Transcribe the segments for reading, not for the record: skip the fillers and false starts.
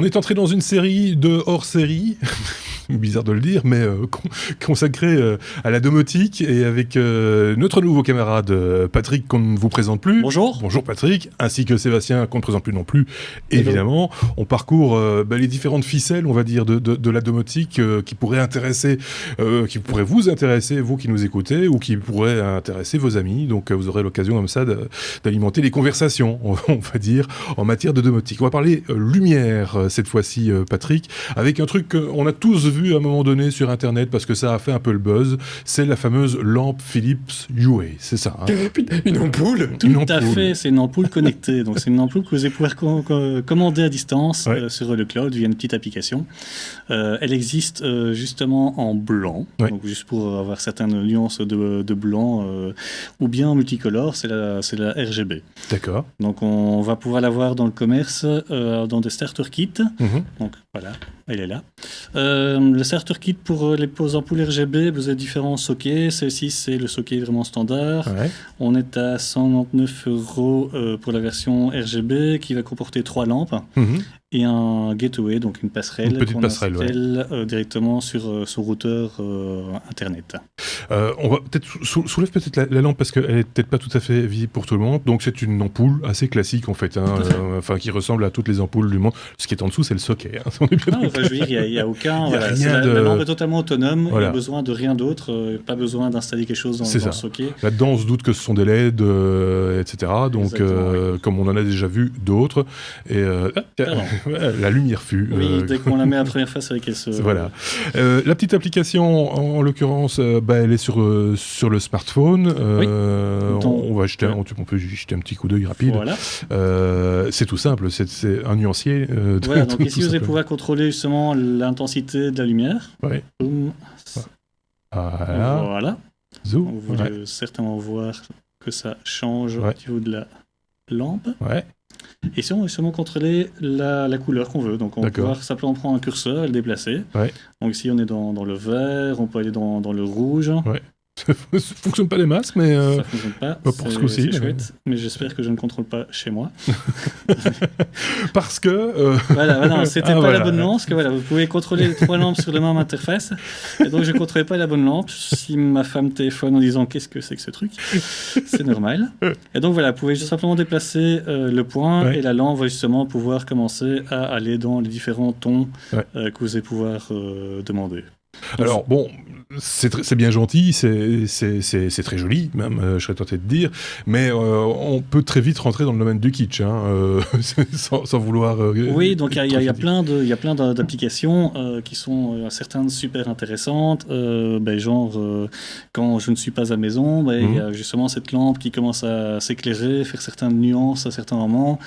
On est entré dans une série de hors-série, bizarre de le dire, mais consacrée à la domotique et avec notre nouveau camarade Patrick qu'on ne vous présente plus. Bonjour. Bonjour Patrick, ainsi que Sébastien qu'on ne présente plus non plus, évidemment. On parcourt les différentes ficelles, on va dire, de la domotique qui pourraient intéresser, qui pourraient vous intéresser, vous qui nous écoutez, ou qui pourraient intéresser vos amis. Donc vous aurez l'occasion comme ça d'alimenter les conversations, on va dire, en matière de domotique. On va parler lumière cette fois-ci, Patrick, avec un truc qu'on a tous vu à un moment donné sur Internet parce que ça a fait un peu le buzz. C'est la fameuse lampe Philips Hue, c'est ça hein. Une ampoule. Tout à fait, c'est une ampoule connectée. Donc c'est une ampoule que vous allez pouvoir commander à distance sur le cloud via une petite application. Elle existe justement en blanc, donc juste pour avoir certaines nuances de blanc, ou bien en multicolore, c'est la RGB. D'accord. Donc on va pouvoir la voir dans le commerce, dans des starter kits. Donc voilà, elle est là. Le starter kit pour les ampoules RGB, vous avez différents sockets. Celle-ci, c'est le socket vraiment standard. On est à 199 € pour la version RGB qui va comporter 3 lampes. Et un gateway, donc une passerelle. Une petite passerelle, directement sur son routeur Internet. On va peut-être soulève peut-être la lampe parce qu'elle est peut-être pas tout à fait visible pour tout le monde. Donc c'est une ampoule assez classique en fait, enfin qui ressemble à toutes les ampoules du monde. Ce qui est en dessous, c'est le socket. On est bien je veux dire, il y a aucun. La lampe est totalement autonome. Il n'y a besoin de rien d'autre. Pas besoin d'installer quelque chose dans le socket. Là-dedans, on se doute que ce sont des LED, etc. Donc comme on en a déjà vu d'autres. Et la lumière fut. Oui, dès qu'on la met la première fois, c'est vrai qu'elle se. Voilà. La petite application, en l'occurrence, elle est sur le smartphone. On va jeter, on peut jeter un petit coup d'œil rapide. Voilà. C'est tout simple, c'est un nuancier. Voilà, donc ici, vous allez pouvoir contrôler justement l'intensité de la lumière. Voilà. Zoom. Vous voulez certainement voir que ça change au niveau de la lampe. Et si on veut seulement contrôler la couleur qu'on veut, donc on va pouvoir simplement prendre un curseur et le déplacer. Donc ici on est dans le vert, on peut aller dans le rouge. Ça ne fonctionne pas les masques, mais ça ne fonctionne pas, pour ce coup-ci, c'est chouette, mais j'espère que je ne contrôle pas chez moi. Parce que... Voilà, c'était pas la bonne lampe, parce que vous pouvez contrôler les 3 lampes sur la même interface, et donc je ne contrôlais pas la bonne lampe. Si ma femme téléphone en disant « qu'est-ce que c'est que ce truc ?» c'est normal. Et donc voilà, vous pouvez juste simplement déplacer le point, et la lampe va justement pouvoir commencer à aller dans les différents tons que vous allez pouvoir demander. Alors bon, c'est bien gentil, c'est très joli, même, je serais tenté de dire, mais on peut très vite rentrer dans le domaine du kitsch, sans vouloir... oui, donc il y a plein d'applications qui sont certaines super intéressantes, genre quand je ne suis pas à la maison, il y a justement cette lampe qui commence à s'éclairer, faire certaines nuances à certains moments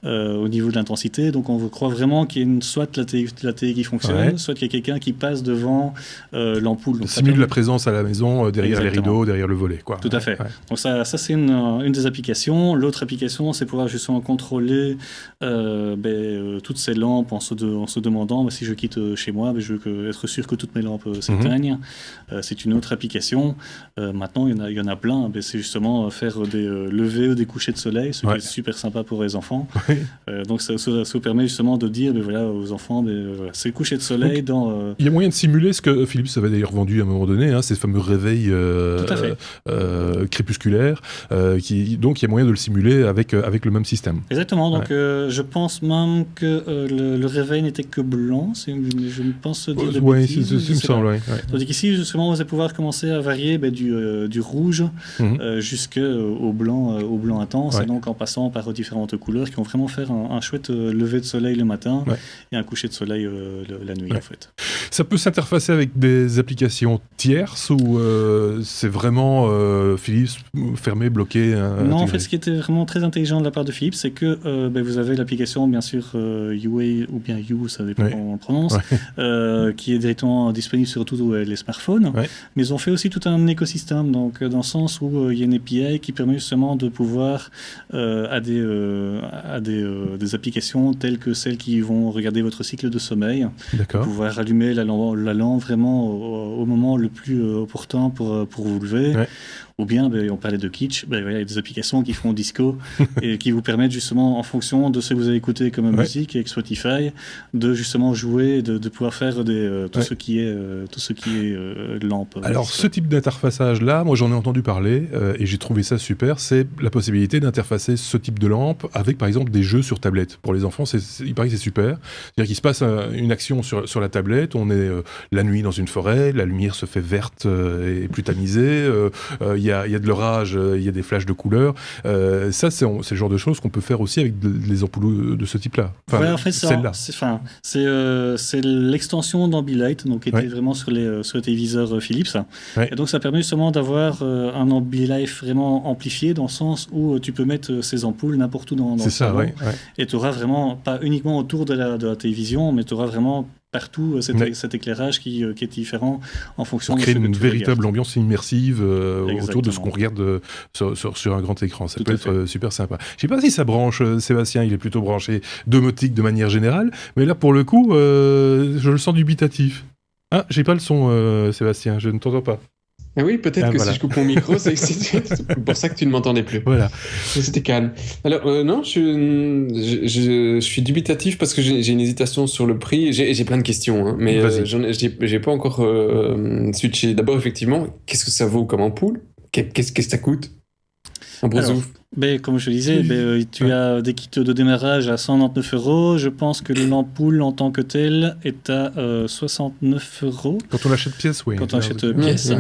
au niveau de l'intensité, donc on croit vraiment qu'il y a soit la télé qui fonctionne, soit qu'il y a quelqu'un qui passe devant l'ampoule. Donc simule la présence à la maison, derrière les rideaux, derrière le volet. Tout à fait. Donc ça c'est une des applications. L'autre application, c'est pouvoir justement contrôler toutes ces lampes en se demandant si je quitte chez moi, je veux être sûr que toutes mes lampes s'éteignent. C'est une autre application. Maintenant, il y en a plein. C'est justement faire des levées ou des couchers de soleil, ce qui est super sympa pour les enfants. Donc ça vous permet justement de dire aux enfants, c'est le coucher de soleil. Il y a moyen de simuler ce que Philips avait d'ailleurs vendu à un moment donné, ces fameux réveils crépusculaires, donc il y a moyen de le simuler avec le même système. Exactement, donc je pense même que le réveil n'était que blanc, je ne pense dire de bêtises. Oui, il me semble. Donc ici, justement, vous allez pouvoir commencer à varier du rouge jusqu'au blanc intense, et donc en passant par différentes couleurs qui vont vraiment faire un chouette lever de soleil le matin et un coucher de soleil la nuit, en fait. Ça peut s'interfacer avec des applications tierces ou c'est vraiment Philips fermé, bloqué Non, en fait, ce qui était vraiment très intelligent de la part de Philips, c'est que vous avez l'application, bien sûr, Hue ou bien You, ça dépend comment on le prononce, qui est directement disponible sur tous les smartphones. Mais ils ont fait aussi tout un écosystème, donc dans le sens où il y a une API qui permet justement de pouvoir à des applications telles que celles qui vont regarder votre cycle de sommeil, pouvoir allumer la lampe vraiment au moment le plus opportun pour vous lever. Ou bien, on parlait de kitsch, il y a des applications qui font disco et qui vous permettent justement, en fonction de ce que vous avez écouté comme musique avec Spotify, de justement jouer, de pouvoir faire tout ce qui est lampe. Alors, ce type d'interfaçage-là, moi j'en ai entendu parler et j'ai trouvé ça super. C'est la possibilité d'interfacer ce type de lampe avec, par exemple, des jeux sur tablette. Pour les enfants, il paraît que c'est super. C'est-à-dire qu'il se passe une action sur la tablette, on est la nuit dans une forêt, la lumière se fait verte et plus tamisée, il y a de l'orage, il y a des flashs de couleurs. Ça, c'est le genre de choses qu'on peut faire aussi avec des ampoules de ce type-là. Enfin, en fait, c'est l'extension d'Ambilight, donc qui était vraiment sur les téléviseurs Philips. Ouais. Et donc, ça permet justement d'avoir un Ambilight vraiment amplifié dans le sens où tu peux mettre ces ampoules n'importe où dans le salon. Et tu auras vraiment, pas uniquement autour de la télévision, mais tu auras vraiment partout cet éclairage qui est différent en fonction de ce que tu regardes. Pour créer une véritable ambiance immersive autour de ce qu'on regarde sur un grand écran. Ça peut être super sympa. Je ne sais pas si ça branche, Sébastien, il est plutôt branché domotique de manière générale, mais là pour le coup, je le sens dubitatif. Ah, j'ai pas le son, Sébastien, je ne t'entends pas. Ah oui, peut-être que si je coupe mon micro, c'est pour ça que tu ne m'entendais plus. Voilà. C'était calme. Alors, non, je suis dubitatif parce que j'ai une hésitation sur le prix. J'ai plein de questions, hein, mais j'ai pas encore switché. D'abord, effectivement, qu'est-ce que ça vaut comme ampoule ? Qu'est-ce que ça coûte ? En gros souffle. Comme je le disais, tu as des kits de démarrage à 199 €. Je pense que l'ampoule en tant que telle est à 69 €. Quand on achète pièce, oui. Quand on achète pièce.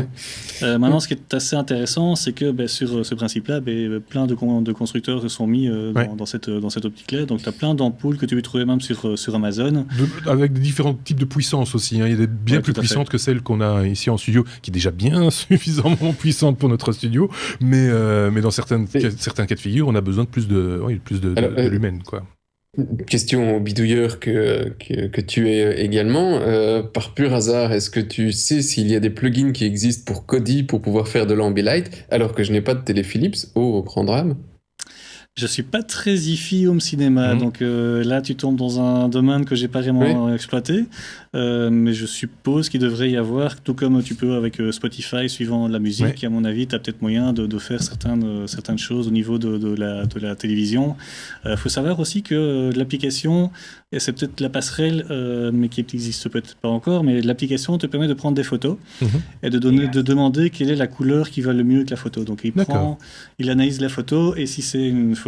Maintenant, ce qui est assez intéressant, c'est que sur ce principe-là, plein de constructeurs se sont mis dans cette optique-là. Donc, tu as plein d'ampoules que tu peux trouver même sur Amazon. Avec des différents types de puissance aussi. Hein. Il y a des bien plus puissantes que celles qu'on a ici en studio, qui est déjà bien suffisamment puissante pour notre studio. Mais dans certains cas de figure, on a besoin de plus de lumen, quoi. Question bidouilleur que tu es également. Par pur hasard, est-ce que tu sais s'il y a des plugins qui existent pour Kodi pour pouvoir faire de l'Ambilight, alors que je n'ai pas de télé Philips, au grand drame ? Je suis pas très hi-fi home cinéma, donc là tu tombes dans un domaine que j'ai pas vraiment exploité, mais je suppose qu'il devrait y avoir, tout comme tu peux avec Spotify suivant la musique, à mon avis tu as peut-être moyen de faire certaines choses au niveau de la télévision. Faut savoir aussi que l'application, et c'est peut-être la passerelle, mais qui n'existe peut-être pas encore, mais l'application te permet de prendre des photos et de demander quelle est la couleur qui va le mieux avec la photo. Donc il analyse la photo, et si c'est une photo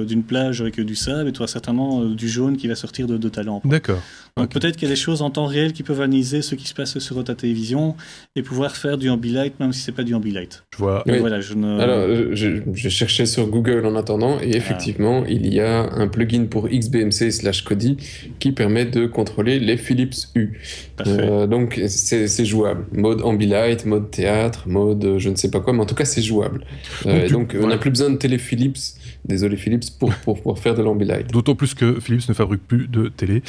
d'une plage avec du sable, et tu as certainement du jaune qui va sortir de ta lampe. D'accord. Donc peut-être qu'il y a des choses en temps réel qui peuvent analyser ce qui se passe sur ta télévision et pouvoir faire du Ambilight, même si c'est pas du Ambilight. Je vois. Voilà, alors, je cherchais sur Google en attendant, et effectivement, il y a un plugin pour XBMC/Kodi qui permet de contrôler les Philips Hue. Donc c'est jouable. Mode Ambilight, mode théâtre, mode je ne sais pas quoi, mais en tout cas c'est jouable. Donc on n'a plus besoin de télé Philips. Désolé Philips, pour pouvoir faire de l'Ambilight. D'autant plus que Philips ne fabrique plus de télé.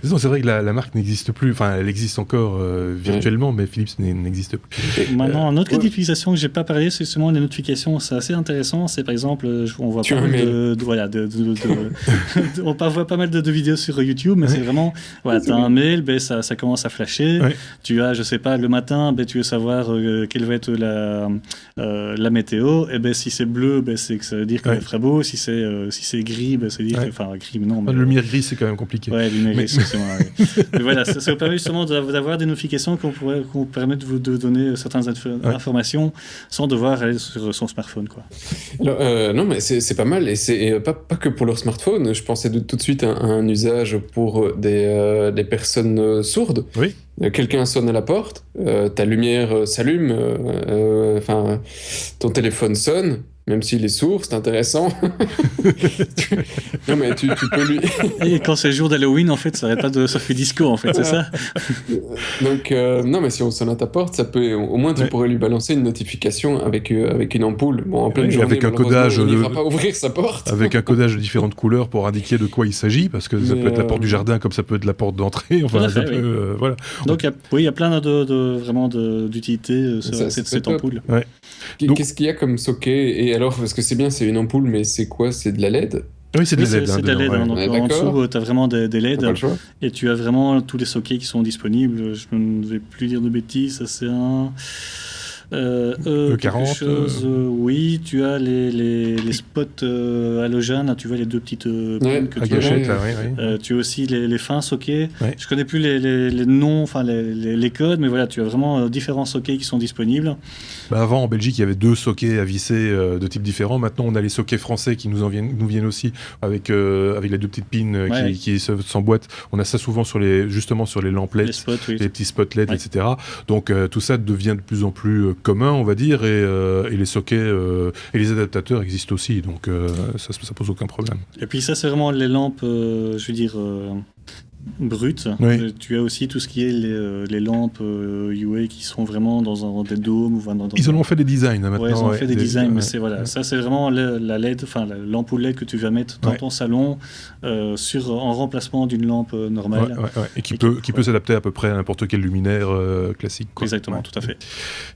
Non, c'est vrai que la marque n'existe plus, enfin elle existe encore virtuellement, mais Philips n'existe plus. Et maintenant, un autre cas d'utilisation que j'ai pas parlé, c'est justement les notifications. C'est assez intéressant. C'est par exemple, on voit pas mal on voit pas mal de vidéos sur YouTube, mais c'est vraiment, t'as un mail, ça commence à flasher. Tu as, je sais pas, le matin, tu veux savoir quelle va être la météo. Et si c'est bleu, ça veut dire qu'il ferait beau. Si c'est gris, ça veut dire gris, non. Mais... La lumière grise, c'est quand même compliqué. Ouais, la lumière grise, c'est mais voilà, ça vous permet justement d'avoir des notifications qui permettent de donner certaines informations sans devoir aller sur son smartphone, quoi. Alors, non, mais c'est pas mal, et c'est pas que pour leur smartphone. Je pensais tout de suite à un usage pour des personnes sourdes. Oui. Quelqu'un sonne à la porte, ta lumière s'allume, ton téléphone sonne. Même s'il est sourd, c'est intéressant. Non, mais tu peux lui... Et quand c'est le jour d'Halloween, en fait, ça n'arrête pas de surfer disco, en fait, c'est ça. Donc, non, mais si on sonne à ta porte, ça peut... Au moins, tu pourrais lui balancer une notification avec une ampoule. Bon, en pleine journée, avec un codage il ne va pas ouvrir sa porte. Avec un codage de différentes couleurs pour indiquer de quoi il s'agit, parce que ça peut être la porte du jardin, comme ça peut être la porte d'entrée. Enfin, voilà. Donc, il y a plein d'utilités cette ampoule. Ouais. Qu'est-ce qu'il y a comme socket? Et alors, parce que c'est bien, c'est une ampoule, mais c'est quoi? C'est de la LED? Oui, c'est de la LED. C'est de la LED. Donc, en dessous, tu as vraiment des LED. Et tu as vraiment tous les sockets qui sont disponibles. Je ne vais plus dire de bêtises. Ça, c'est un... E40, oui, tu as les spots halogènes, là, tu vois les deux petites pins que à tu as. gauchette, là, oui. Tu as aussi les fins sockets. Ouais. Je connais plus les noms, enfin les codes, mais voilà, tu as vraiment différents sockets qui sont disponibles. Avant, en Belgique, il y avait 2 sockets à visser de types différents. Maintenant, on a les sockets français qui nous viennent aussi avec les 2 petites pins qui s'emboîtent. On a ça souvent justement sur les lampes LED, les spots, oui. les petits spots LED, etc. Donc tout ça devient de plus en plus commun, on va dire, et les sockets et les adaptateurs existent aussi. Donc ça pose aucun problème. Et puis ça, c'est vraiment les lampes, je veux dire, brutes. Oui. Tu as aussi tout ce qui est les lampes UA qui sont vraiment dans des dômes. Ils en ont fait des designs maintenant. Ils ont fait des designs, mais ça c'est vraiment la LED, enfin l'ampoule LED que tu vas mettre dans ton salon en remplacement d'une lampe normale. Et qui peut s'adapter à peu près à n'importe quel luminaire classique. Quoi. Exactement, tout à fait.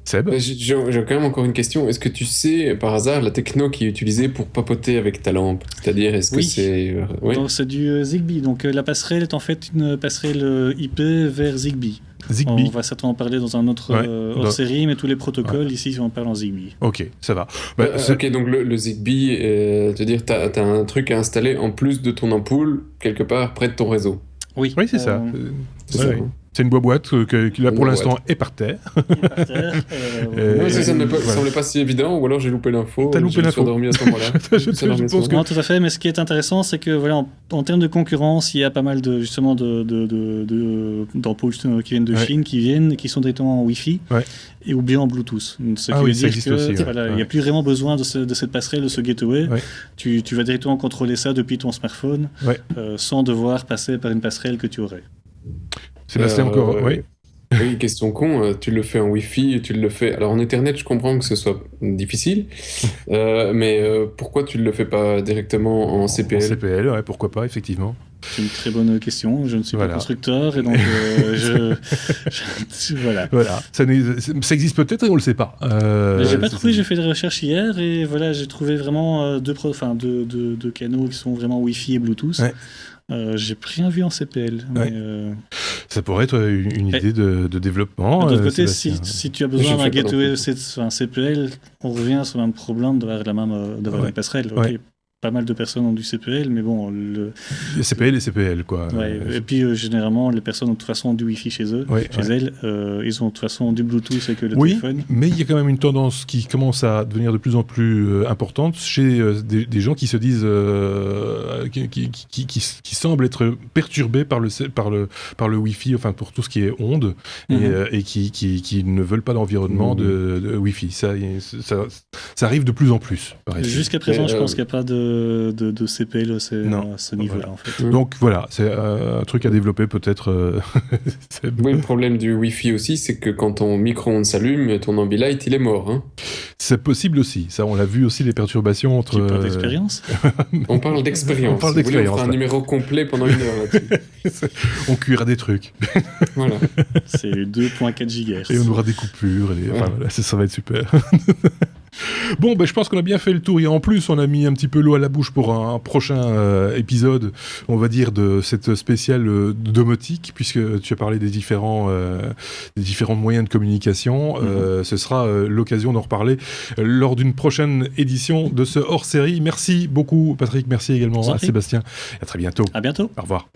Seb ? J'ai quand même encore une question. Est-ce que tu sais par hasard la techno qui est utilisée pour papoter avec ta lampe ? C'est-à-dire, est-ce que c'est... Donc, c'est du Zigbee. Donc la passerelle est en fait une passerelle IP vers Zigbee. On va certainement en parler dans un autre hors-série, mais tous les protocoles ici, on parle en Zigbee. Ok, ça va. Ok, donc le Zigbee, c'est-à-dire t'as un truc à installer en plus de ton ampoule, quelque part près de ton réseau. Oui, c'est ça. C'est une boîte qui là pour l'instant est par terre. Ça ne semblait pas si évident, ou alors j'ai loupé l'info. T'as loupé l'info. Je me suis endormi à ce moment-là. Je pense que... Non, tout à fait, mais ce qui est intéressant, c'est que voilà, en termes de concurrence, il y a pas mal d'ampoules qui viennent de Chine, qui sont directement en Wi-Fi. ou bien en Bluetooth. Ce qui veut dire qu'il n'y a plus vraiment besoin de cette passerelle, de ce gateway. Ouais. Tu vas directement contrôler ça depuis ton smartphone, sans devoir passer par une passerelle que tu aurais. Sébastien, encore, oui. Oui, question con, tu le fais en Wi-Fi, tu le fais... Alors en Ethernet, je comprends que ce soit difficile, mais pourquoi tu ne le fais pas directement en CPL ? En CPL, ouais, pourquoi pas, effectivement. C'est une très bonne question. Je ne suis pas constructeur, et donc voilà. Ça existe peut-être et on ne le sait pas. J'ai pas trouvé, j'ai fait des recherches hier, et voilà, j'ai trouvé vraiment deux canaux qui sont vraiment Wi-Fi et Bluetooth. Ouais. J'ai rien vu en CPL. Mais ça pourrait être une idée de développement. De l'autre côté, si tu as besoin d'un gateway un CPL, on revient sur le même problème d'avoir une passerelle. Ouais. Okay. Pas mal de personnes ont du CPL, mais bon... Le CPL et CPL, quoi. Ouais, et puis, généralement, les personnes ont de toute façon du Wi-Fi chez eux, elles. Ils ont de toute façon du Bluetooth avec le téléphone. Mais il y a quand même une tendance qui commence à devenir de plus en plus importante chez des gens qui se disent... qui semblent être perturbés par le Wi-Fi, enfin, pour tout ce qui est ondes, et qui ne veulent pas d'environnement de Wi-Fi. Ça arrive de plus en plus, paraît-il. Jusqu'à présent, je pense qu'il n'y a pas de CPL à ce niveau-là, en fait. Donc voilà, c'est un truc à développer peut-être. Oui, le problème du Wi-Fi aussi, c'est que quand ton micro-ondes s'allume, ton Ambilight, il est mort. Hein. C'est possible aussi. Ça, on l'a vu aussi, les perturbations entre... Tu parles d'expérience On parle d'expérience. On fera un numéro complet pendant 1 heure là-dessus. On cuira des trucs. Voilà. C'est 2.4 GHz. Et on aura des coupures. Ça va être super. Bon, je pense qu'on a bien fait le tour. Et en plus, on a mis un petit peu l'eau à la bouche pour un prochain épisode, on va dire, de cette spéciale domotique, puisque tu as parlé des différents moyens de communication. Ce sera l'occasion d'en reparler lors d'une prochaine édition de ce hors-série. Merci beaucoup, Patrick. Merci également à Sébastien. Et à très bientôt. À bientôt. Au revoir.